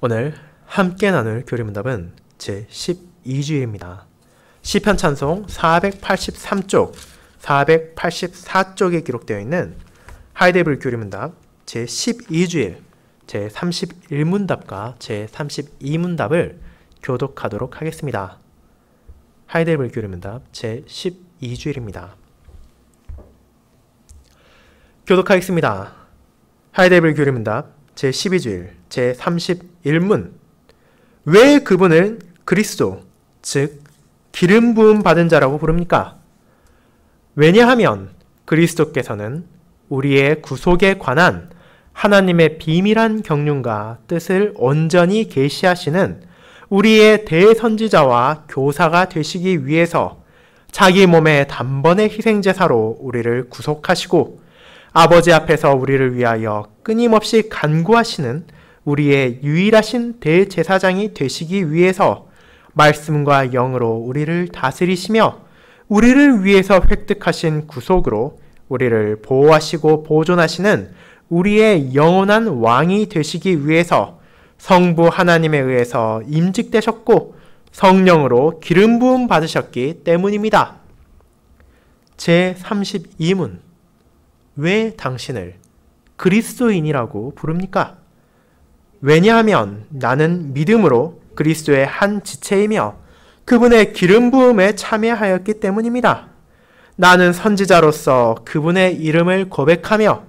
오늘 함께 나눌 교리문답은 제12주일입니다. 시편 찬송 483쪽, 484쪽에 기록되어 있는 하이데블 교리문답 제12주일, 제31문답과 제32문답을 교독하도록 하겠습니다. 하이데블 교리문답 제12주일입니다. 교독하겠습니다. 하이데블 교리문답 제12주일, 제31문. 왜 그분을 그리스도, 즉 기름 부음 받은 자라고 부릅니까? 왜냐하면 그리스도께서는 우리의 구속에 관한 하나님의 비밀한 경륜과 뜻을 온전히 계시하시는 우리의 대선지자와 교사가 되시기 위해서 자기 몸의 단번의 희생제사로 우리를 구속하시고 아버지 앞에서 우리를 위하여 끊임없이 간구하시는 우리의 유일하신 대제사장이 되시기 위해서 말씀과 영으로 우리를 다스리시며 우리를 위해서 획득하신 구속으로 우리를 보호하시고 보존하시는 우리의 영원한 왕이 되시기 위해서 성부 하나님에 의해서 임직되셨고 성령으로 기름 부음 받으셨기 때문입니다. 제32문. 왜 당신을 그리스도인이라고 부릅니까? 왜냐하면 나는 믿음으로 그리스도의 한 지체이며 그분의 기름 부음에 참여하였기 때문입니다. 나는 선지자로서 그분의 이름을 고백하며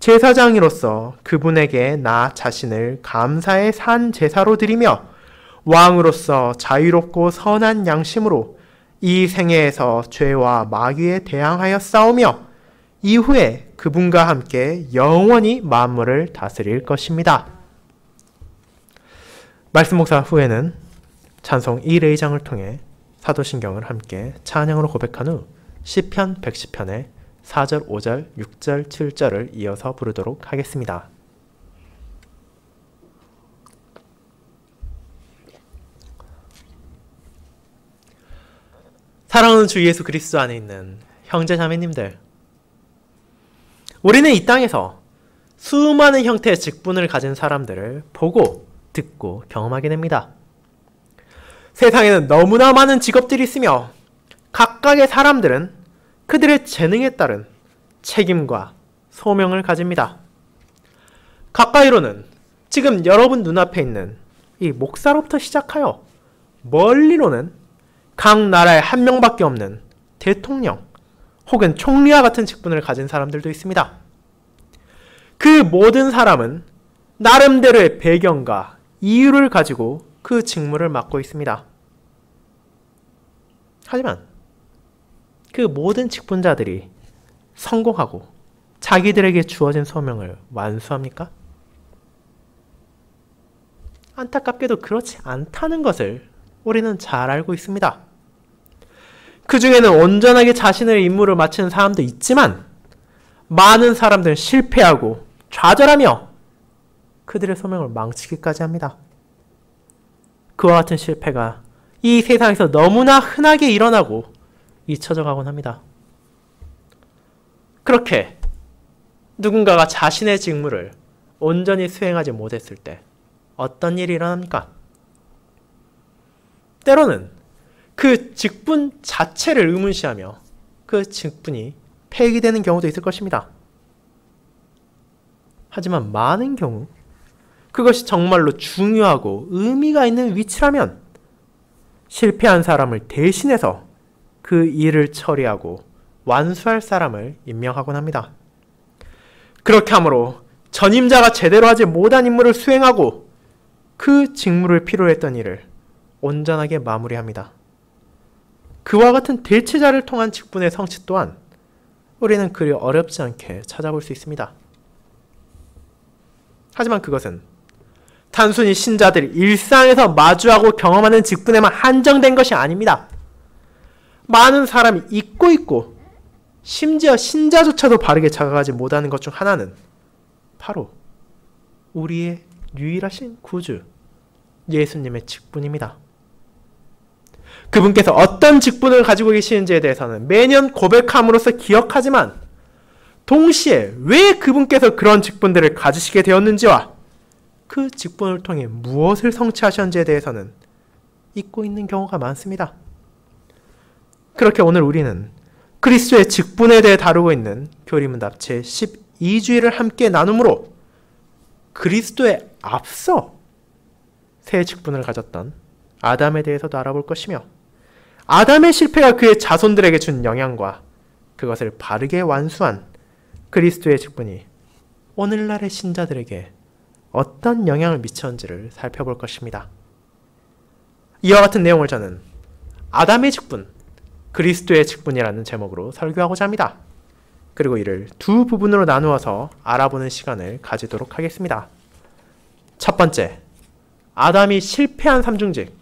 제사장으로서 그분에게 나 자신을 감사의 산 제사로 드리며 왕으로서 자유롭고 선한 양심으로 이 생애에서 죄와 마귀에 대항하여 싸우며 이후에 그분과 함께 영원히 만물을 다스릴 것입니다. 말씀 묵상 후에는 찬송 1회장을 통해 사도신경을 함께 찬양으로 고백한 후 시편 110편의 4절, 5절, 6절, 7절을 이어서 부르도록 하겠습니다. 사랑하는 주 예수 그리스도 안에 있는 형제 자매님들, 우리는 이 땅에서 수많은 형태의 직분을 가진 사람들을 보고 듣고 경험하게 됩니다. 세상에는 너무나 많은 직업들이 있으며 각각의 사람들은 그들의 재능에 따른 책임과 소명을 가집니다. 가까이로는 지금 여러분 눈앞에 있는 이 목사로부터 시작하여 멀리로는 각 나라에 한 명밖에 없는 대통령 혹은 총리와 같은 직분을 가진 사람들도 있습니다. 그 모든 사람은 나름대로의 배경과 이유를 가지고 그 직무를 맡고 있습니다. 하지만 그 모든 직분자들이 성공하고 자기들에게 주어진 소명을 완수합니까? 안타깝게도 그렇지 않다는 것을 우리는 잘 알고 있습니다. 그 중에는 온전하게 자신의 임무를 마치는 사람도 있지만 많은 사람들은 실패하고 좌절하며 그들의 소명을 망치기까지 합니다. 그와 같은 실패가 이 세상에서 너무나 흔하게 일어나고 잊혀져 가곤 합니다. 그렇게 누군가가 자신의 직무를 온전히 수행하지 못했을 때 어떤 일이 일어납니까? 때로는 그 직분 자체를 의문시하며 그 직분이 폐기되는 경우도 있을 것입니다. 하지만 많은 경우 그것이 정말로 중요하고 의미가 있는 위치라면 실패한 사람을 대신해서 그 일을 처리하고 완수할 사람을 임명하곤 합니다. 그렇게 함으로 전임자가 제대로 하지 못한 임무를 수행하고 그 직무를 필요로 했던 일을 온전하게 마무리합니다. 그와 같은 대체자를 통한 직분의 성취 또한 우리는 그리 어렵지 않게 찾아볼 수 있습니다. 하지만 그것은 단순히 신자들이 일상에서 마주하고 경험하는 직분에만 한정된 것이 아닙니다. 많은 사람이 잊고 있고 심지어 신자조차도 바르게 자각하지 못하는 것 중 하나는 바로 우리의 유일하신 구주 예수님의 직분입니다. 그분께서 어떤 직분을 가지고 계시는지에 대해서는 매년 고백함으로써 기억하지만 동시에 왜 그분께서 그런 직분들을 가지시게 되었는지와 그 직분을 통해 무엇을 성취하셨는지에 대해서는 잊고 있는 경우가 많습니다. 그렇게 오늘 우리는 그리스도의 직분에 대해 다루고 있는 교리문답 제12주일을 함께 나눔으로 그리스도에 앞서 새 직분을 가졌던 아담에 대해서도 알아볼 것이며, 아담의 실패가 그의 자손들에게 준 영향과 그것을 바르게 완수한 그리스도의 직분이 오늘날의 신자들에게 어떤 영향을 미쳤는지를 살펴볼 것입니다. 이와 같은 내용을 저는 아담의 직분, 그리스도의 직분이라는 제목으로 설교하고자 합니다. 그리고 이를 두 부분으로 나누어서 알아보는 시간을 가지도록 하겠습니다. 첫 번째, 아담이 실패한 삼중직.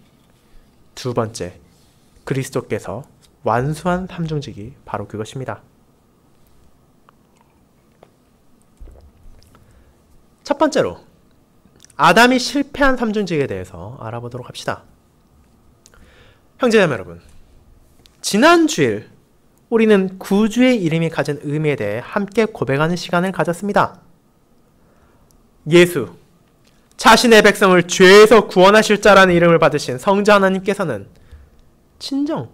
두 번째, 그리스도께서 완수한 삼중직이 바로 그것입니다. 첫 번째로 아담이 실패한 삼중직에 대해서 알아보도록 합시다. 형제자매 여러분, 지난 주일 우리는 구주의 이름이 가진 의미에 대해 함께 고백하는 시간을 가졌습니다. 예수, 자신의 백성을 죄에서 구원하실 자라는 이름을 받으신 성자 하나님께서는 진정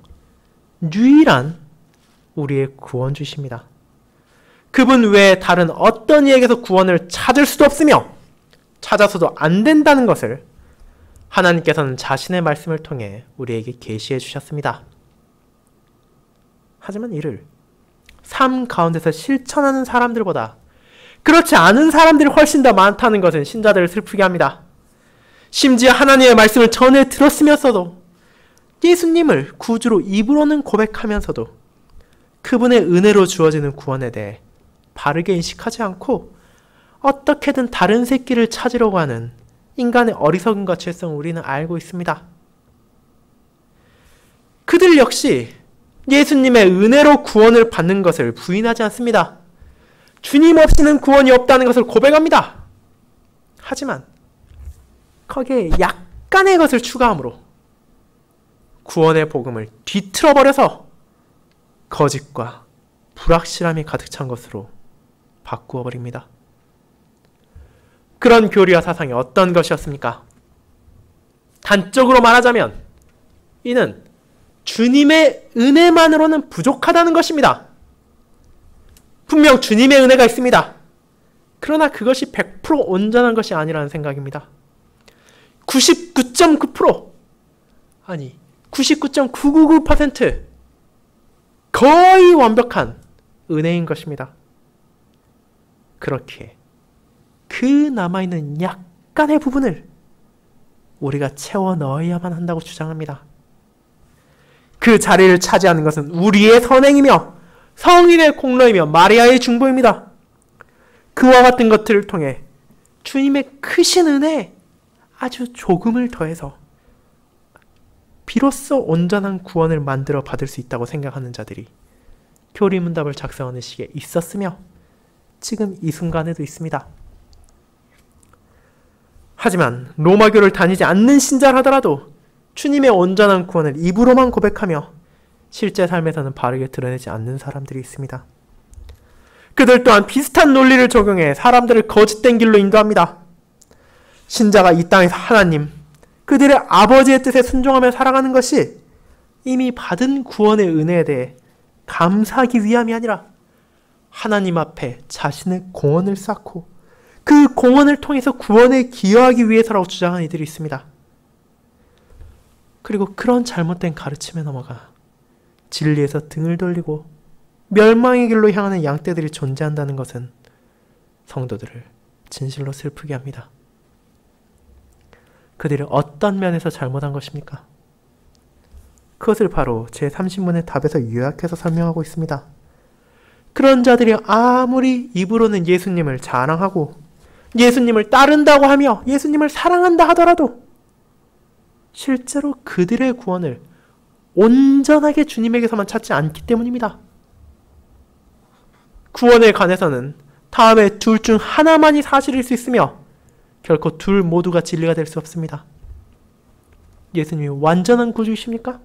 유일한 우리의 구원주이십니다. 그분 외에 다른 어떤 이에게서 구원을 찾을 수도 없으며 찾아서도 안 된다는 것을 하나님께서는 자신의 말씀을 통해 우리에게 계시해 주셨습니다. 하지만 이를 삶 가운데서 실천하는 사람들보다 그렇지 않은 사람들이 훨씬 더 많다는 것은 신자들을 슬프게 합니다. 심지어 하나님의 말씀을 전해 들었으면서도 예수님을 구주로 입으로는 고백하면서도 그분의 은혜로 주어지는 구원에 대해 바르게 인식하지 않고 어떻게든 다른 새끼를 찾으려고 하는 인간의 어리석음과 죄성을 우리는 알고 있습니다. 그들 역시 예수님의 은혜로 구원을 받는 것을 부인하지 않습니다. 주님 없이는 구원이 없다는 것을 고백합니다. 하지만 거기에 약간의 것을 추가함으로 구원의 복음을 뒤틀어버려서 거짓과 불확실함이 가득 찬 것으로 바꾸어 버립니다. 그런 교리와 사상이 어떤 것이었습니까? 단적으로 말하자면 이는 주님의 은혜만으로는 부족하다는 것입니다. 분명 주님의 은혜가 있습니다. 그러나 그것이 100% 온전한 것이 아니라는 생각입니다. 99.9% 아니 99.999% 거의 완벽한 은혜인 것입니다. 그렇게 그 남아있는 약간의 부분을 우리가 채워 넣어야만 한다고 주장합니다. 그 자리를 차지하는 것은 우리의 선행이며 성인의 공로이며 마리아의 중보입니다. 그와 같은 것들을 통해 주님의 크신 은혜에 아주 조금을 더해서 비로소 온전한 구원을 만들어 받을 수 있다고 생각하는 자들이 교리문답을 작성하는 시기에 있었으며 지금 이 순간에도 있습니다. 하지만 로마교를 다니지 않는 신자를 하더라도 주님의 온전한 구원을 입으로만 고백하며 실제 삶에서는 바르게 드러내지 않는 사람들이 있습니다. 그들 또한 비슷한 논리를 적용해 사람들을 거짓된 길로 인도합니다. 신자가 이 땅에서 하나님, 그들의 아버지의 뜻에 순종하며 살아가는 것이 이미 받은 구원의 은혜에 대해 감사하기 위함이 아니라 하나님 앞에 자신의 공헌을 쌓고 그 공헌을 통해서 구원에 기여하기 위해서라고 주장하는 이들이 있습니다. 그리고 그런 잘못된 가르침에 넘어가 진리에서 등을 돌리고 멸망의 길로 향하는 양떼들이 존재한다는 것은 성도들을 진실로 슬프게 합니다. 그들이 어떤 면에서 잘못한 것입니까? 그것을 바로 제30문의 답에서 요약해서 설명하고 있습니다. 그런 자들이 아무리 입으로는 예수님을 자랑하고 예수님을 따른다고 하며 예수님을 사랑한다 하더라도 실제로 그들의 구원을 온전하게 주님에게서만 찾지 않기 때문입니다. 구원에 관해서는 다음에 둘 중 하나만이 사실일 수 있으며 결코 둘 모두가 진리가 될 수 없습니다. 예수님이 완전한 구주이십니까?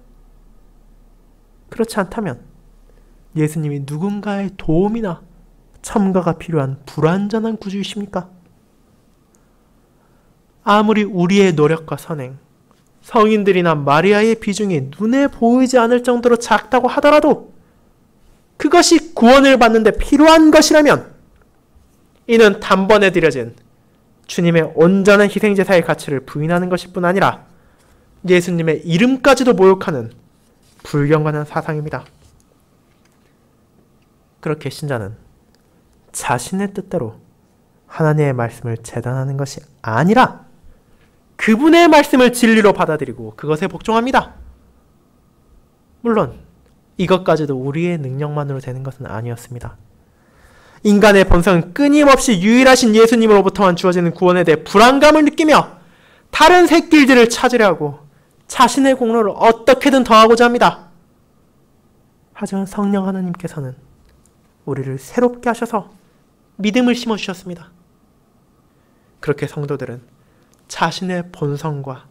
그렇지 않다면 예수님이 누군가의 도움이나 첨가가 필요한 불완전한 구주이십니까? 아무리 우리의 노력과 선행, 성인들이나 마리아의 비중이 눈에 보이지 않을 정도로 작다고 하더라도 그것이 구원을 받는데 필요한 것이라면 이는 단번에 드려진 주님의 온전한 희생제사의 가치를 부인하는 것일 뿐 아니라 예수님의 이름까지도 모욕하는 불경건한 사상입니다. 그렇게 신자는 자신의 뜻대로 하나님의 말씀을 재단하는 것이 아니라 그분의 말씀을 진리로 받아들이고 그것에 복종합니다. 물론 이것까지도 우리의 능력만으로 되는 것은 아니었습니다. 인간의 본성은 끊임없이 유일하신 예수님으로부터만 주어지는 구원에 대해 불안감을 느끼며 다른 샛길들을 찾으려 하고 자신의 공로를 어떻게든 더하고자 합니다. 하지만 성령 하나님께서는 우리를 새롭게 하셔서 믿음을 심어주셨습니다. 그렇게 성도들은 자신의 본성과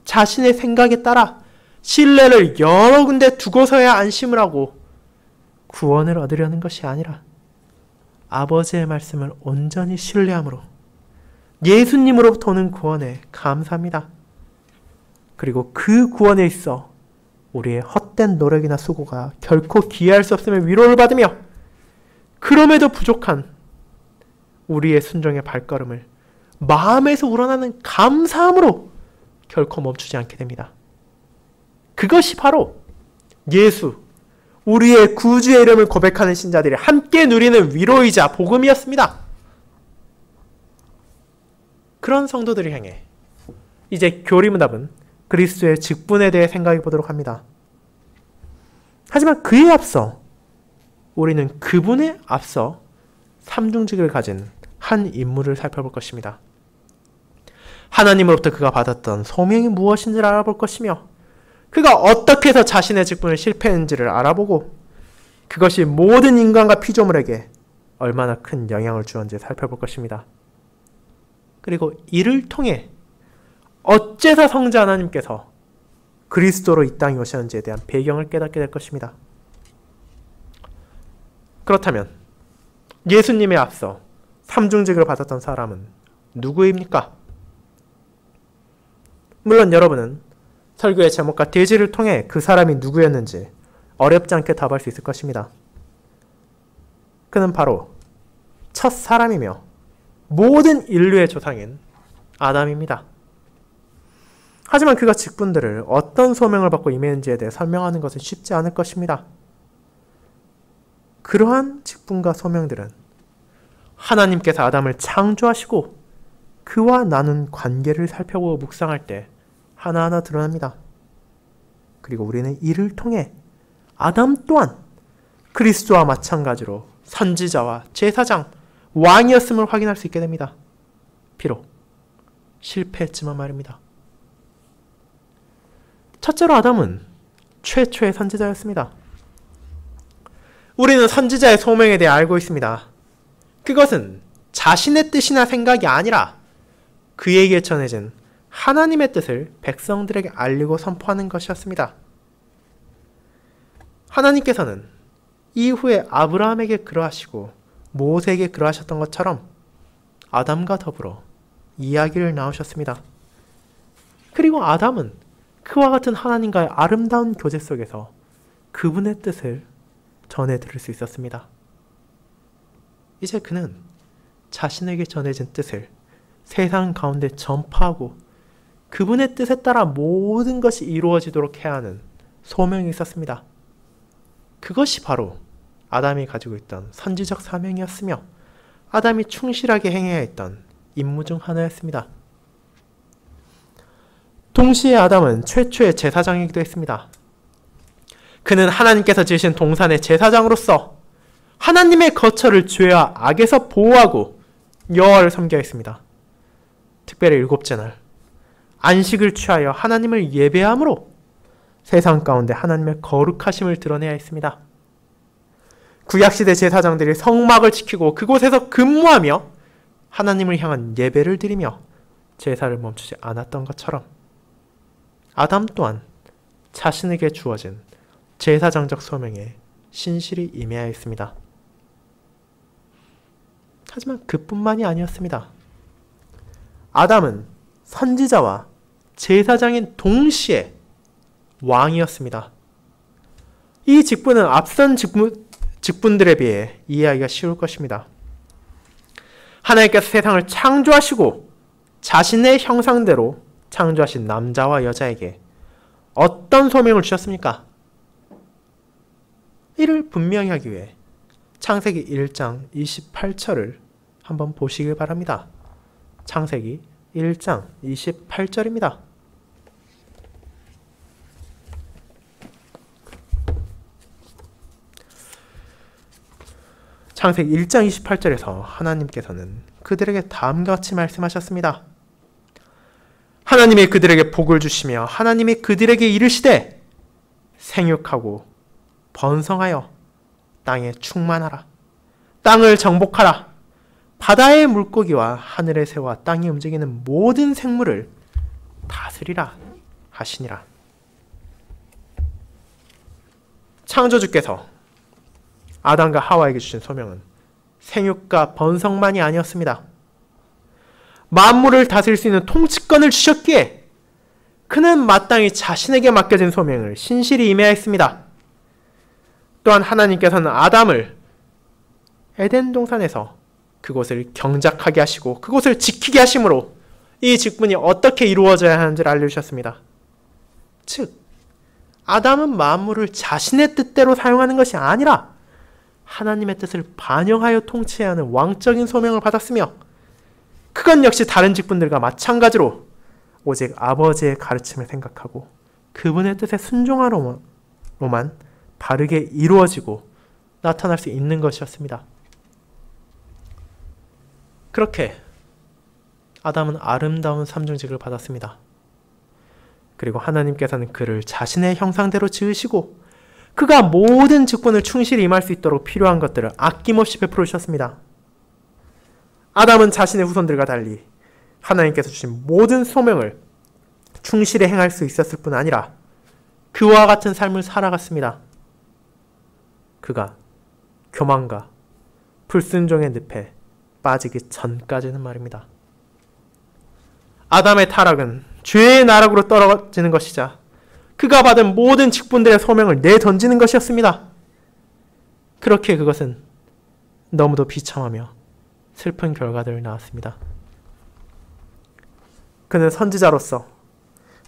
자신의 생각에 따라 신뢰를 여러 군데 두고서야 안심을 하고 구원을 얻으려는 것이 아니라 아버지의 말씀을 온전히 신뢰함으로 예수님으로부터 오는 구원에 감사합니다. 그리고 그 구원에 있어 우리의 헛된 노력이나 수고가 결코 기여할 수 없음을 위로를 받으며 그럼에도 부족한 우리의 순종의 발걸음을 마음에서 우러나는 감사함으로 결코 멈추지 않게 됩니다. 그것이 바로 예수, 우리의 구주의 이름을 고백하는 신자들이 함께 누리는 위로이자 복음이었습니다. 그런 성도들을 향해 이제 교리문답은 그리스도의 직분에 대해 생각해 보도록 합니다. 하지만 그에 앞서 우리는 그분에 앞서 삼중직을 가진 한 인물을 살펴볼 것입니다. 하나님으로부터 그가 받았던 소명이 무엇인지를 알아볼 것이며 그가 어떻게 해서 자신의 직분을 실패했는지를 알아보고 그것이 모든 인간과 피조물에게 얼마나 큰 영향을 주었는지 살펴볼 것입니다. 그리고 이를 통해 어째서 성자 하나님께서 그리스도로 이 땅에 오셨는지에 대한 배경을 깨닫게 될 것입니다. 그렇다면 예수님에 앞서 삼중직을 받았던 사람은 누구입니까? 물론 여러분은 설교의 제목과 대지를 통해 그 사람이 누구였는지 어렵지 않게 답할 수 있을 것입니다. 그는 바로 첫 사람이며 모든 인류의 조상인 아담입니다. 하지만 그가 직분들을 어떤 소명을 받고 임했는지에 대해 설명하는 것은 쉽지 않을 것입니다. 그러한 직분과 소명들은 하나님께서 아담을 창조하시고 그와 나눈 관계를 살펴보고 묵상할 때 하나하나 드러납니다. 그리고 우리는 이를 통해 아담 또한 그리스도와 마찬가지로 선지자와 제사장, 왕이었음을 확인할 수 있게 됩니다. 비록 실패했지만 말입니다. 첫째로 아담은 최초의 선지자였습니다. 우리는 선지자의 소명에 대해 알고 있습니다. 그것은 자신의 뜻이나 생각이 아니라 그에게 전해진 하나님의 뜻을 백성들에게 알리고 선포하는 것이었습니다. 하나님께서는 이후에 아브라함에게 그러하시고 모세에게 그러하셨던 것처럼 아담과 더불어 이야기를 나누셨습니다. 그리고 아담은 그와 같은 하나님과의 아름다운 교제 속에서 그분의 뜻을 전해 들을 수 있었습니다. 이제 그는 자신에게 전해진 뜻을 세상 가운데 전파하고 그분의 뜻에 따라 모든 것이 이루어지도록 해야 하는 소명이 있었습니다. 그것이 바로 아담이 가지고 있던 선지적 사명이었으며 아담이 충실하게 행해야 했던 임무 중 하나였습니다. 동시에 아담은 최초의 제사장이기도 했습니다. 그는 하나님께서 지으신 동산의 제사장으로서 하나님의 거처를 죄와 악에서 보호하고 여호와를 섬겨야 했습니다. 특별히 일곱째 날 안식을 취하여 하나님을 예배함으로 세상 가운데 하나님의 거룩하심을 드러내야 했습니다. 구약시대 제사장들이 성막을 지키고 그곳에서 근무하며 하나님을 향한 예배를 드리며 제사를 멈추지 않았던 것처럼 아담 또한 자신에게 주어진 제사장적 소명에 신실히 임해야 했습니다. 하지만 그뿐만이 아니었습니다. 아담은 선지자와 제사장인 동시에 왕이었습니다. 이 직분은 앞선 직분들에 비해 이해하기가 쉬울 것입니다. 하나님께서 세상을 창조하시고 자신의 형상대로 창조하신 남자와 여자에게 어떤 소명을 주셨습니까? 이를 분명히 하기 위해 창세기 1장 28절을 한번 보시길 바랍니다. 창세기 1장 28절입니다. 창세기 1장 28절에서 하나님께서는 그들에게 다음과 같이 말씀하셨습니다. 하나님이 그들에게 복을 주시며 하나님이 그들에게 이르시되 생육하고 번성하여 땅에 충만하라. 땅을 정복하라. 바다의 물고기와 하늘의 새와 땅이 움직이는 모든 생물을 다스리라 하시니라. 창조주께서 아담과 하와에게 주신 소명은 생육과 번성만이 아니었습니다. 만물을 다스릴 수 있는 통치권을 주셨기에 그는 마땅히 자신에게 맡겨진 소명을 신실히 임해했습니다. 또한 하나님께서는 아담을 에덴 동산에서 그곳을 경작하게 하시고 그곳을 지키게 하심으로 이 직분이 어떻게 이루어져야 하는지를 알려주셨습니다. 즉, 아담은 만물을 자신의 뜻대로 사용하는 것이 아니라 하나님의 뜻을 반영하여 통치해야 하는 왕적인 소명을 받았으며 그건 역시 다른 직분들과 마찬가지로 오직 아버지의 가르침을 생각하고 그분의 뜻에 순종하로만 바르게 이루어지고 나타날 수 있는 것이었습니다. 그렇게 아담은 아름다운 삼중직을 받았습니다. 그리고 하나님께서는 그를 자신의 형상대로 지으시고 그가 모든 직분을 충실히 임할 수 있도록 필요한 것들을 아낌없이 베풀어 주셨습니다. 아담은 자신의 후손들과 달리 하나님께서 주신 모든 소명을 충실히 행할 수 있었을 뿐 아니라 그와 같은 삶을 살아갔습니다. 그가 교만과 불순종의 늪에 빠지기 전까지는 말입니다. 아담의 타락은 죄의 나락으로 떨어지는 것이자 그가 받은 모든 직분들의 소명을 내던지는 것이었습니다. 그렇게 그것은 너무도 비참하며 슬픈 결과들을 낳았습니다. 그는 선지자로서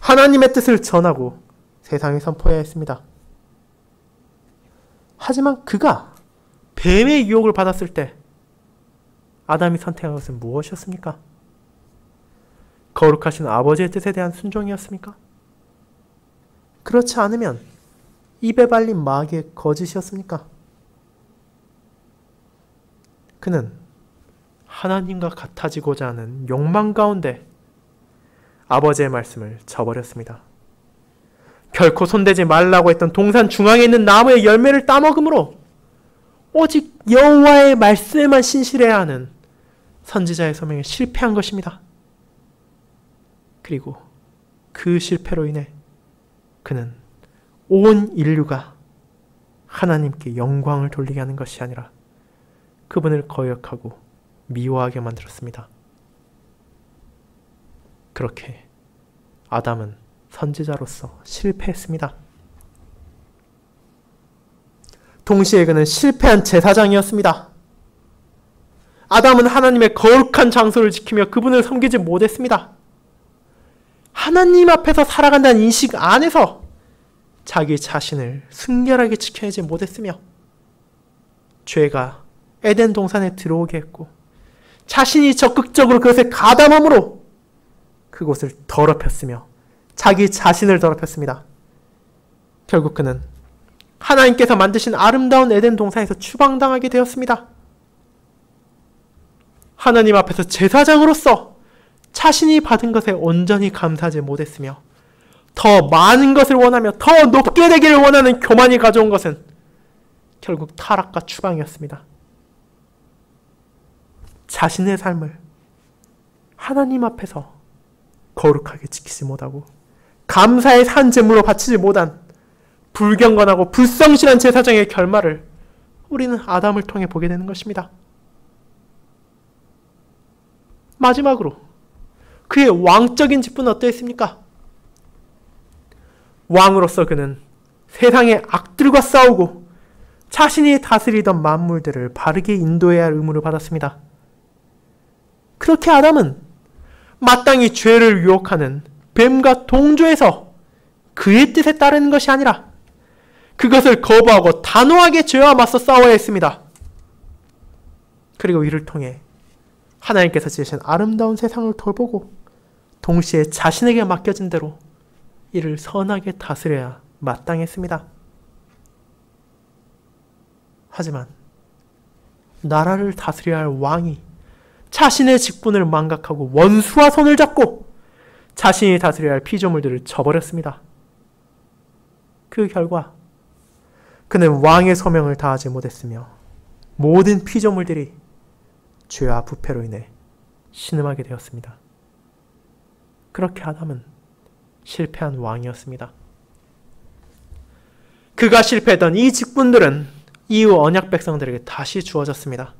하나님의 뜻을 전하고 세상에 선포해야 했습니다. 하지만 그가 뱀의 유혹을 받았을 때 아담이 선택한 것은 무엇이었습니까? 거룩하신 아버지의 뜻에 대한 순종이었습니까? 그렇지 않으면 입에 발린 마귀의 거짓이었습니까? 그는 하나님과 같아지고자 하는 욕망 가운데 아버지의 말씀을 저버렸습니다. 결코 손대지 말라고 했던 동산 중앙에 있는 나무의 열매를 따먹음으로 오직 여호와의 말씀에만 신실해야 하는 선지자의 소명에 실패한 것입니다. 그리고 그 실패로 인해 그는 온 인류가 하나님께 영광을 돌리게 하는 것이 아니라 그분을 거역하고 미워하게 만들었습니다. 그렇게 아담은 선지자로서 실패했습니다. 동시에 그는 실패한 제사장이었습니다. 아담은 하나님의 거룩한 장소를 지키며 그분을 섬기지 못했습니다. 하나님 앞에서 살아간다는 인식 안에서 자기 자신을 순결하게 지켜내지 못했으며 죄가 에덴 동산에 들어오게 했고 자신이 적극적으로 그것에 가담함으로 그곳을 더럽혔으며 자기 자신을 더럽혔습니다. 결국 그는 하나님께서 만드신 아름다운 에덴 동산에서 추방당하게 되었습니다. 하나님 앞에서 제사장으로서 자신이 받은 것에 온전히 감사하지 못했으며 더 많은 것을 원하며 더 높게 되기를 원하는 교만이 가져온 것은 결국 타락과 추방이었습니다. 자신의 삶을 하나님 앞에서 거룩하게 지키지 못하고 감사의 산 제물로 바치지 못한 불경건하고 불성실한 제사장의 결말을 우리는 아담을 통해 보게 되는 것입니다. 마지막으로 그의 왕적인 직분은 어떠했습니까? 왕으로서 그는 세상의 악들과 싸우고 자신이 다스리던 만물들을 바르게 인도해야 할 의무를 받았습니다. 그렇게 아담은 마땅히 죄를 유혹하는 뱀과 동조해서 그의 뜻에 따르는 것이 아니라 그것을 거부하고 단호하게 죄와 맞서 싸워야 했습니다. 그리고 이를 통해 하나님께서 지으신 아름다운 세상을 돌보고 동시에 자신에게 맡겨진 대로 이를 선하게 다스려야 마땅했습니다. 하지만 나라를 다스려야 할 왕이 자신의 직분을 망각하고 원수와 손을 잡고 자신이 다스려야 할 피조물들을 저버렸습니다. 그 결과 그는 왕의 소명을 다하지 못했으며 모든 피조물들이 죄와 부패로 인해 신음하게 되었습니다. 그렇게 아담은 실패한 왕이었습니다. 그가 실패했던 이 직분들은 이후 언약 백성들에게 다시 주어졌습니다.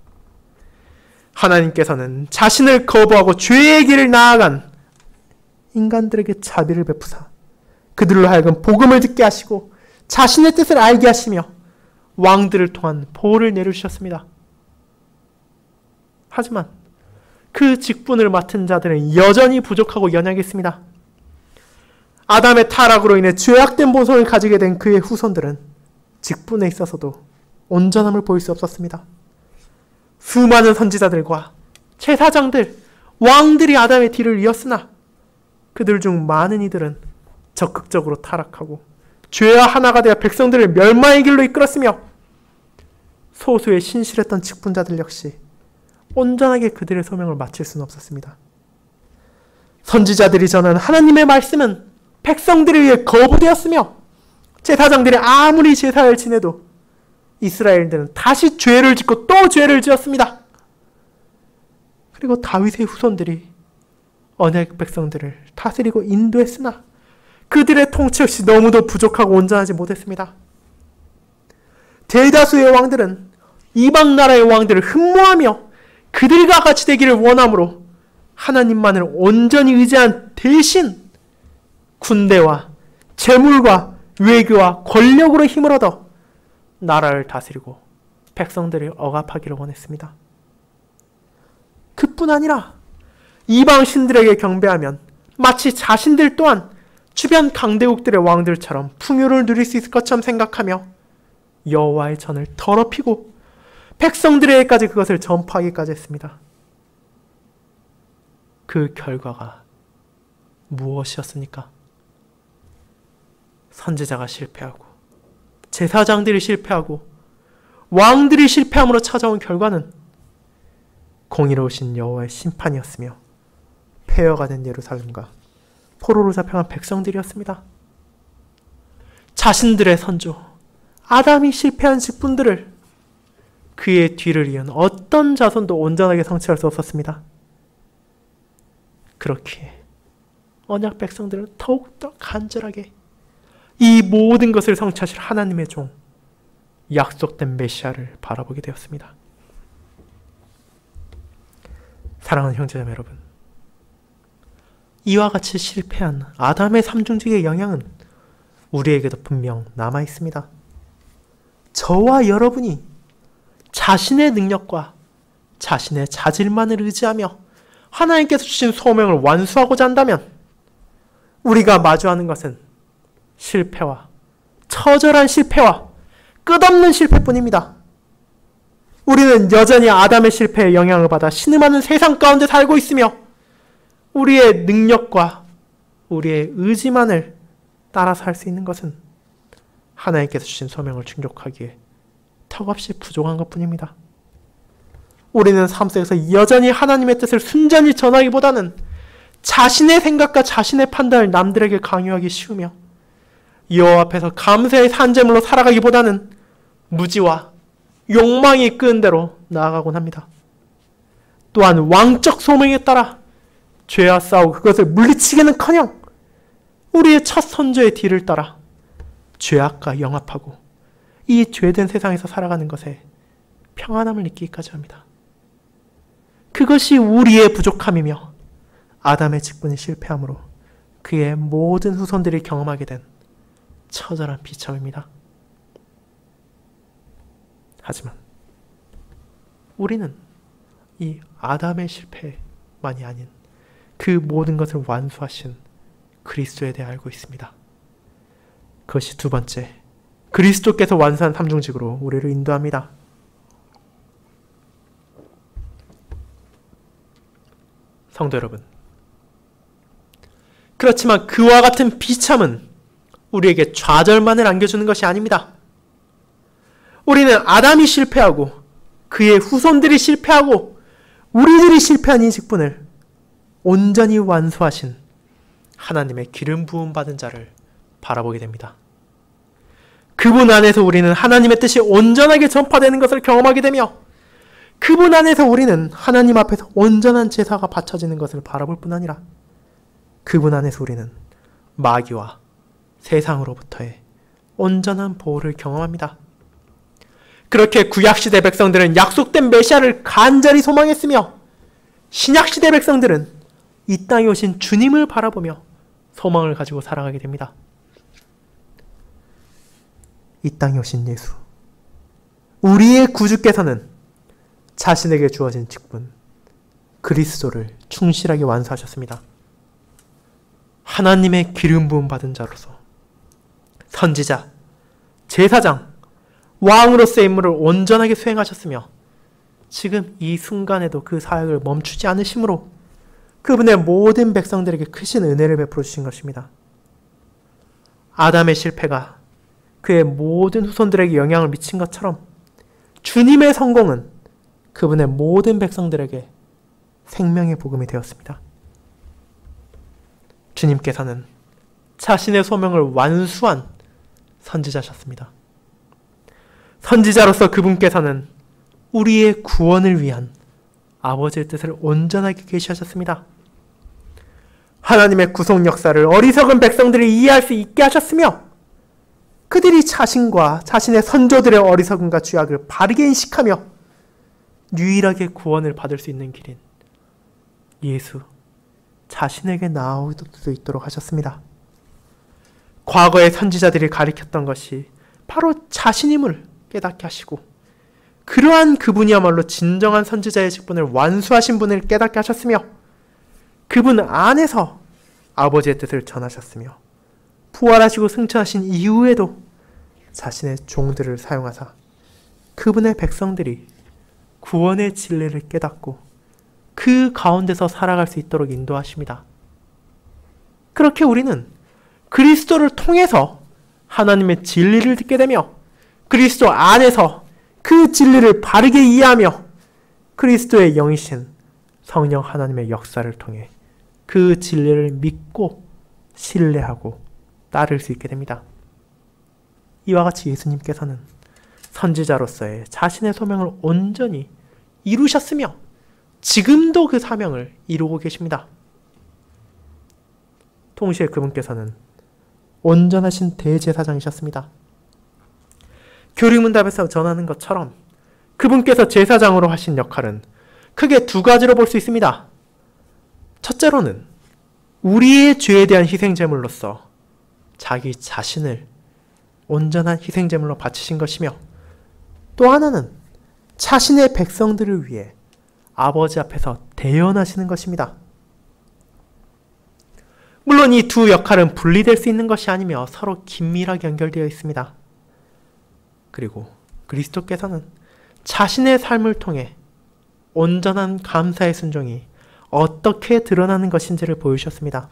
하나님께서는 자신을 거부하고 죄의 길을 나아간 인간들에게 자비를 베푸사 그들로 하여금 복음을 듣게 하시고 자신의 뜻을 알게 하시며 왕들을 통한 보호를 내려주셨습니다. 하지만 그 직분을 맡은 자들은 여전히 부족하고 연약했습니다. 아담의 타락으로 인해 죄악된 본성을 가지게 된 그의 후손들은 직분에 있어서도 온전함을 보일 수 없었습니다. 수많은 선지자들과 제사장들, 왕들이 아담의 뒤를 이었으나 그들 중 많은 이들은 적극적으로 타락하고 죄와 하나가 되어 백성들을 멸망의 길로 이끌었으며 소수의 신실했던 직분자들 역시 온전하게 그들의 소명을 마칠 수는 없었습니다. 선지자들이 전한 하나님의 말씀은 백성들에 의해 거부되었으며 제사장들이 아무리 제사를 지내도 이스라엘들은 다시 죄를 짓고 또 죄를 지었습니다. 그리고 다윗의 후손들이 언약 백성들을 다스리고 인도했으나 그들의 통치 역시 너무도 부족하고 온전하지 못했습니다. 대다수의 왕들은 이방 나라의 왕들을 흠모하며 그들과 같이 되기를 원하므로 하나님만을 온전히 의지한 대신 군대와 재물과 외교와 권력으로 힘을 얻어 나라를 다스리고 백성들을 억압하기를 원했습니다. 그뿐 아니라 이방 신들에게 경배하면 마치 자신들 또한 주변 강대국들의 왕들처럼 풍요를 누릴 수 있을 것처럼 생각하며 여호와의 전을 더럽히고 백성들에게까지 그것을 전파하기까지 했습니다. 그 결과가 무엇이었습니까? 선지자가 실패하고 제사장들이 실패하고 왕들이 실패함으로 찾아온 결과는 공의로우신 여호와의 심판이었으며 폐허가 된 예루살렘과 포로로 잡혀간 백성들이었습니다. 자신들의 선조 아담이 실패한 직분들을 그의 뒤를 이은 어떤 자손도 온전하게 성취할 수 없었습니다. 그렇기에 언약 백성들은 더욱더 간절하게 이 모든 것을 성취하실 하나님의 종, 약속된 메시아를 바라보게 되었습니다. 사랑하는 형제자매 여러분, 이와 같이 실패한 아담의 삼중직의 영향은 우리에게도 분명 남아 있습니다. 저와 여러분이 자신의 능력과 자신의 자질만을 의지하며 하나님께서 주신 소명을 완수하고자 한다면 우리가 마주하는 것은 실패와 처절한 실패와 끝없는 실패뿐입니다. 우리는 여전히 아담의 실패에 영향을 받아 신음하는 세상 가운데 살고 있으며 우리의 능력과 우리의 의지만을 따라서 할 수 있는 것은 하나님께서 주신 소명을 충족하기에 턱없이 부족한 것뿐입니다. 우리는 삶 속에서 여전히 하나님의 뜻을 순전히 전하기보다는 자신의 생각과 자신의 판단을 남들에게 강요하기 쉬우며 여호와 앞에서 감사의 산제물로 살아가기보다는 무지와 욕망이 이끄는 대로 나아가곤 합니다. 또한 왕적 소명에 따라 죄와 싸우고 그것을 물리치기는커녕 우리의 첫 선조의 뒤를 따라 죄악과 영합하고 이 죄된 세상에서 살아가는 것에 평안함을 느끼기까지 합니다. 그것이 우리의 부족함이며 아담의 직분이 실패함으로 그의 모든 후손들이 경험하게 된 처절한 비참입니다. 하지만 우리는 이 아담의 실패만이 아닌 그 모든 것을 완수하신 그리스도에 대해 알고 있습니다. 그것이 두 번째, 그리스도께서 완수한 삼중직으로 우리를 인도합니다. 성도 여러분, 그렇지만 그와 같은 비참은 우리에게 좌절만을 안겨주는 것이 아닙니다. 우리는 아담이 실패하고 그의 후손들이 실패하고 우리들이 실패한 이 직분을 온전히 완수하신 하나님의 기름 부음 받은 자를 바라보게 됩니다. 그분 안에서 우리는 하나님의 뜻이 온전하게 전파되는 것을 경험하게 되며 그분 안에서 우리는 하나님 앞에서 온전한 제사가 바쳐지는 것을 바라볼 뿐 아니라 그분 안에서 우리는 마귀와 세상으로부터의 온전한 보호를 경험합니다. 그렇게 구약시대 백성들은 약속된 메시아를 간절히 소망했으며 신약시대 백성들은 이 땅에 오신 주님을 바라보며 소망을 가지고 살아가게 됩니다. 이 땅에 오신 예수, 우리의 구주께서는 자신에게 주어진 직분, 그리스도를 충실하게 완수하셨습니다. 하나님의 기름 부음 받은 자로서 선지자, 제사장, 왕으로서의 임무를 온전하게 수행하셨으며 지금 이 순간에도 그 사역을 멈추지 않으심으로 그분의 모든 백성들에게 크신 은혜를 베풀어 주신 것입니다. 아담의 실패가 그의 모든 후손들에게 영향을 미친 것처럼 주님의 성공은 그분의 모든 백성들에게 생명의 복음이 되었습니다. 주님께서는 자신의 소명을 완수한 선지자셨습니다. 선지자로서 그분께서는 우리의 구원을 위한 아버지의 뜻을 온전하게 계시하셨습니다. 하나님의 구속 역사를 어리석은 백성들이 이해할 수 있게 하셨으며 그들이 자신과 자신의 선조들의 어리석음과 죄악을 바르게 인식하며 유일하게 구원을 받을 수 있는 길인 예수 자신에게 나아올 수 있도록 하셨습니다. 과거의 선지자들이 가리켰던 것이 바로 자신임을 깨닫게 하시고 그러한 그분이야말로 진정한 선지자의 직분을 완수하신 분을 깨닫게 하셨으며 그분 안에서 아버지의 뜻을 전하셨으며 부활하시고 승천하신 이후에도 자신의 종들을 사용하사 그분의 백성들이 구원의 진리를 깨닫고 그 가운데서 살아갈 수 있도록 인도하십니다. 그렇게 우리는 그리스도를 통해서 하나님의 진리를 듣게 되며 그리스도 안에서 그 진리를 바르게 이해하며 그리스도의 영이신 성령 하나님의 역사를 통해 그 진리를 믿고 신뢰하고 따를 수 있게 됩니다. 이와 같이 예수님께서는 선지자로서의 자신의 소명을 온전히 이루셨으며 지금도 그 사명을 이루고 계십니다. 동시에 그분께서는 온전하신 대제사장이셨습니다. 교리문답에서 전하는 것처럼 그분께서 제사장으로 하신 역할은 크게 두 가지로 볼 수 있습니다. 첫째로는 우리의 죄에 대한 희생제물로서 자기 자신을 온전한 희생제물로 바치신 것이며 또 하나는 자신의 백성들을 위해 아버지 앞에서 대연하시는 것입니다. 물론 이 두 역할은 분리될 수 있는 것이 아니며 서로 긴밀하게 연결되어 있습니다. 그리고 그리스도께서는 자신의 삶을 통해 온전한 감사의 순종이 어떻게 드러나는 것인지를 보여주셨습니다.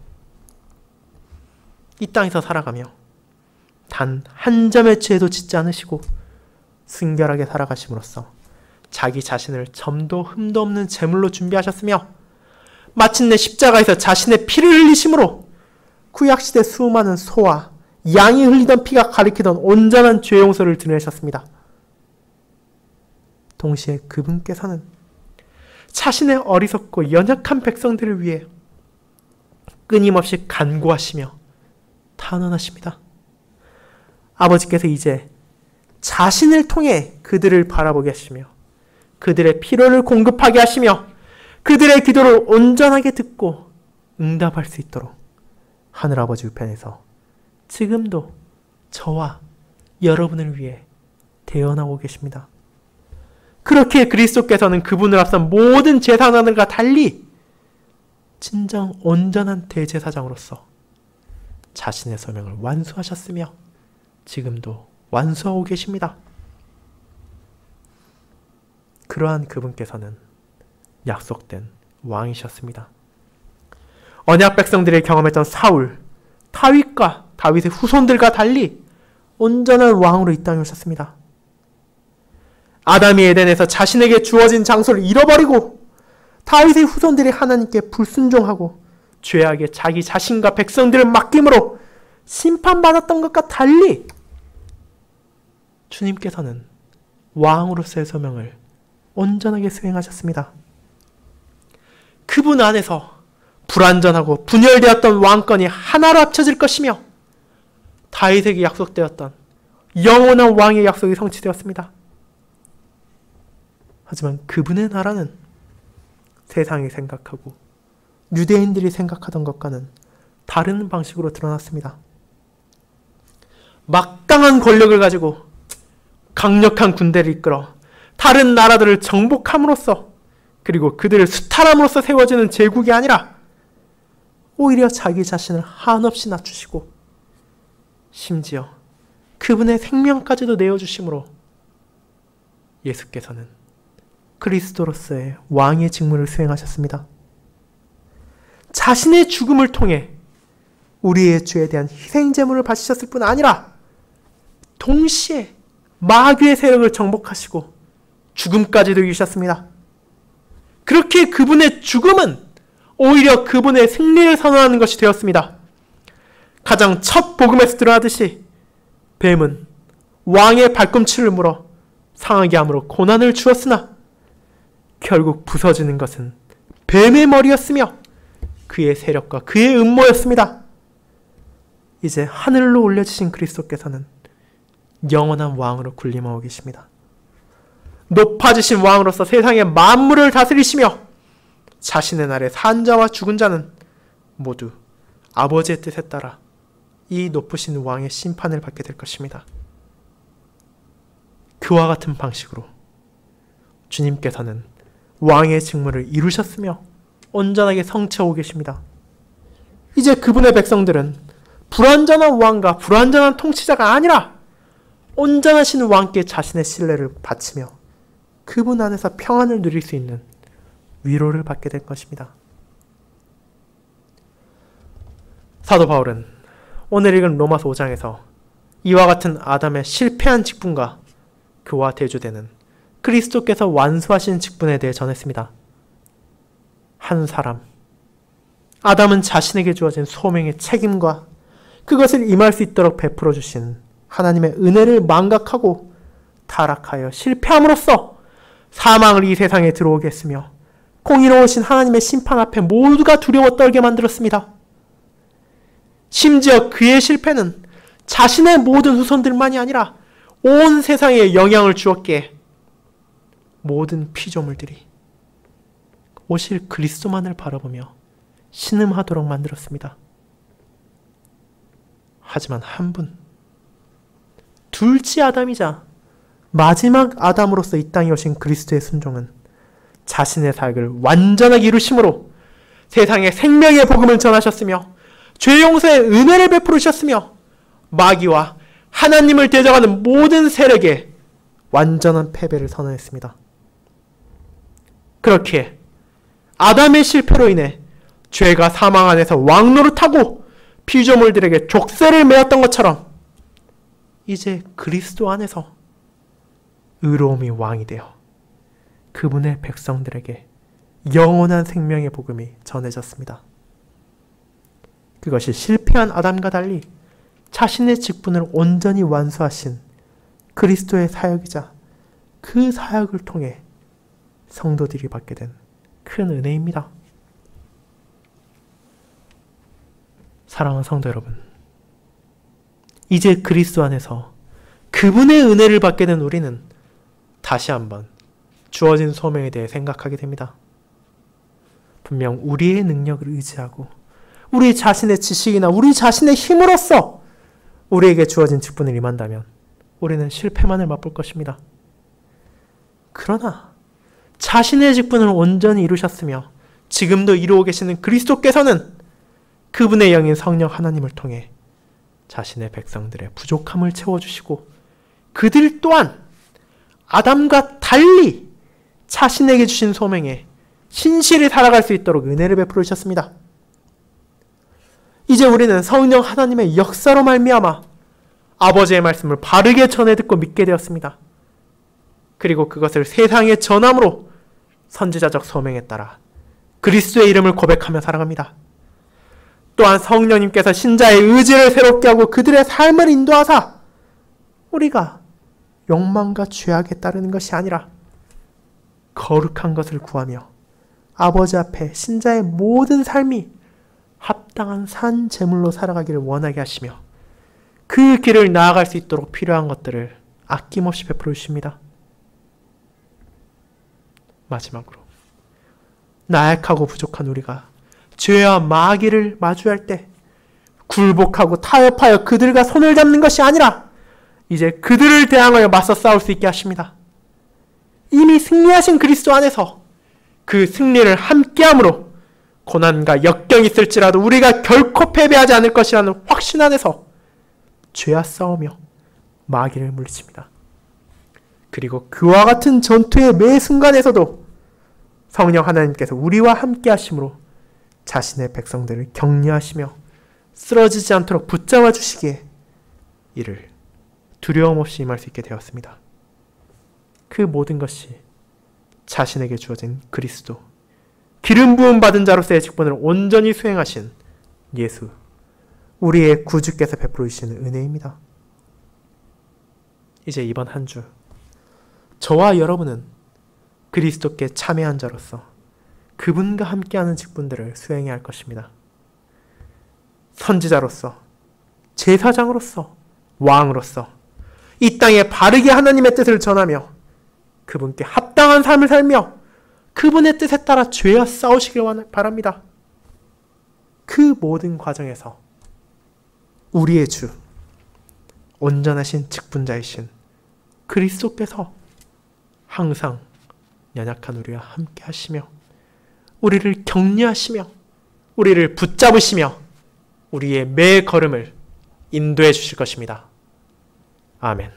이 땅에서 살아가며 단 한 점의 죄도 짓지 않으시고 순결하게 살아가심으로써 자기 자신을 점도 흠도 없는 제물로 준비하셨으며 마침내 십자가에서 자신의 피를 흘리심으로 구약시대 수많은 소와 양이 흘리던 피가 가리키던 온전한 죄 용서를 드러내셨습니다. 동시에 그분께서는 자신의 어리석고 연약한 백성들을 위해 끊임없이 간구하시며 탄원하십니다. 아버지께서 이제 자신을 통해 그들을 바라보게 하시며 그들의 필요를 공급하게 하시며 그들의 기도를 온전하게 듣고 응답할 수 있도록 하늘아버지 우편에서 지금도 저와 여러분을 위해 태어나고 계십니다. 그렇게 그리스도께서는 그분을 앞선 모든 제사장들과 달리 진정 온전한 대제사장으로서 자신의 소명을 완수하셨으며 지금도 완수하고 계십니다. 그러한 그분께서는 약속된 왕이셨습니다. 언약 백성들이 경험했던 사울, 다윗과 다윗의 후손들과 달리 온전한 왕으로 이 땅에 오셨습니다. 아담이 에덴에서 자신에게 주어진 장소를 잃어버리고 다윗의 후손들이 하나님께 불순종하고 죄악에 자기 자신과 백성들을 맡김으로 심판받았던 것과 달리 주님께서는 왕으로서의 소명을 온전하게 수행하셨습니다. 그분 안에서 불완전하고 분열되었던 왕권이 하나로 합쳐질 것이며 다윗에게 약속되었던 영원한 왕의 약속이 성취되었습니다. 하지만 그분의 나라는 세상이 생각하고 유대인들이 생각하던 것과는 다른 방식으로 드러났습니다. 막강한 권력을 가지고 강력한 군대를 이끌어 다른 나라들을 정복함으로써 그리고 그들을 수탈함으로써 세워지는 제국이 아니라 오히려 자기 자신을 한없이 낮추시고 심지어 그분의 생명까지도 내어주심으로 예수께서는 그리스도로서의 왕의 직무를 수행하셨습니다. 자신의 죽음을 통해 우리의 죄에 대한 희생제물을 바치셨을 뿐 아니라 동시에 마귀의 세력을 정복하시고 죽음까지도 이기셨습니다. 그렇게 그분의 죽음은 오히려 그분의 승리를 선언하는 것이 되었습니다. 가장 첫 복음에서 드러나듯이 뱀은 왕의 발꿈치를 물어 상하게 함으로 고난을 주었으나 결국 부서지는 것은 뱀의 머리였으며 그의 세력과 그의 음모였습니다. 이제 하늘로 올려지신 그리스도께서는 영원한 왕으로 군림하고 계십니다. 높아지신 왕으로서 세상의 만물을 다스리시며 자신의 날에 산 자와 죽은 자는 모두 아버지의 뜻에 따라 이 높으신 왕의 심판을 받게 될 것입니다. 그와 같은 방식으로 주님께서는 왕의 직무를 이루셨으며 온전하게 성취하고 계십니다. 이제 그분의 백성들은 불완전한 왕과 불완전한 통치자가 아니라 온전하신 왕께 자신의 신뢰를 바치며 그분 안에서 평안을 누릴 수 있는 위로를 받게 될 것입니다. 사도 바울은 오늘 읽은 로마서 5장에서 이와 같은 아담의 실패한 직분과 그와 대조되는 그리스도께서 완수하신 직분에 대해 전했습니다. 한 사람, 아담은 자신에게 주어진 소명의 책임과 그것을 임할 수 있도록 베풀어 주신 하나님의 은혜를 망각하고 타락하여 실패함으로써 사망을 이 세상에 들어오게 했으며 공의로우신 하나님의 심판 앞에 모두가 두려워 떨게 만들었습니다. 심지어 그의 실패는 자신의 모든 후손들만이 아니라 온 세상에 영향을 주었기에 모든 피조물들이 오실 그리스도만을 바라보며 신음하도록 만들었습니다. 하지만 한 분, 둘째 아담이자 마지막 아담으로서 이 땅에 오신 그리스도의 순종은 자신의 사역을 완전하게 이루심으로 세상에 생명의 복음을 전하셨으며 죄 용서의 은혜를 베푸셨으며 마귀와 하나님을 대적하는 모든 세력에 완전한 패배를 선언했습니다. 그렇게 아담의 실패로 인해 죄가 사망 안에서 왕노릇하고 피조물들에게 족쇄를 메었던 것처럼 이제 그리스도 안에서 의로움이 왕이 되어 그분의 백성들에게 영원한 생명의 복음이 전해졌습니다. 그것이 실패한 아담과 달리 자신의 직분을 온전히 완수하신 그리스도의 사역이자 그 사역을 통해 성도들이 받게 된 큰 은혜입니다. 사랑하는 성도 여러분, 이제 그리스도 안에서 그분의 은혜를 받게 된 우리는 다시 한번 주어진 소명에 대해 생각하게 됩니다. 분명 우리의 능력을 의지하고 우리 자신의 지식이나 우리 자신의 힘으로써 우리에게 주어진 직분을 임한다면 우리는 실패만을 맛볼 것입니다. 그러나 자신의 직분을 온전히 이루셨으며 지금도 이루고 계시는 그리스도께서는 그분의 영인 성령 하나님을 통해 자신의 백성들의 부족함을 채워주시고 그들 또한 아담과 달리 자신에게 주신 소명에 신실히 살아갈 수 있도록 은혜를 베풀으셨습니다. 이제 우리는 성령 하나님의 역사로 말미암아 아버지의 말씀을 바르게 전해 듣고 믿게 되었습니다. 그리고 그것을 세상에 전함으로 선지자적 소명에 따라 그리스도의 이름을 고백하며 살아갑니다. 또한 성령님께서 신자의 의지를 새롭게 하고 그들의 삶을 인도하사 우리가 욕망과 죄악에 따르는 것이 아니라 거룩한 것을 구하며 아버지 앞에 신자의 모든 삶이 합당한 산 제물로 살아가기를 원하게 하시며 그 길을 나아갈 수 있도록 필요한 것들을 아낌없이 베풀어 주십니다. 마지막으로 나약하고 부족한 우리가 죄와 마귀를 마주할 때 굴복하고 타협하여 그들과 손을 잡는 것이 아니라 이제 그들을 대항하여 맞서 싸울 수 있게 하십니다. 이미 승리하신 그리스도 안에서 그 승리를 함께함으로 고난과 역경이 있을지라도 우리가 결코 패배하지 않을 것이라는 확신 안에서 죄와 싸우며 마귀를 물리칩니다. 그리고 그와 같은 전투의 매 순간에서도 성령 하나님께서 우리와 함께 하심으로 자신의 백성들을 격려하시며 쓰러지지 않도록 붙잡아 주시기에 이를 두려움 없이 임할 수 있게 되었습니다. 그 모든 것이 자신에게 주어진 그리스도, 기름 부음 받은 자로서의 직분을 온전히 수행하신 예수, 우리의 구주께서 베풀어 주시는 은혜입니다. 이제 이번 한 주 저와 여러분은 그리스도께 참여한 자로서 그분과 함께하는 직분들을 수행해야 할 것입니다. 선지자로서, 제사장으로서, 왕으로서 이 땅에 바르게 하나님의 뜻을 전하며 그분께 합당한 삶을 살며 그분의 뜻에 따라 죄와 싸우시길 바랍니다. 그 모든 과정에서 우리의 주, 온전하신 직분자이신 그리스도께서 항상 연약한 우리와 함께 하시며 우리를 격려하시며 우리를 붙잡으시며 우리의 매 걸음을 인도해 주실 것입니다. 아멘.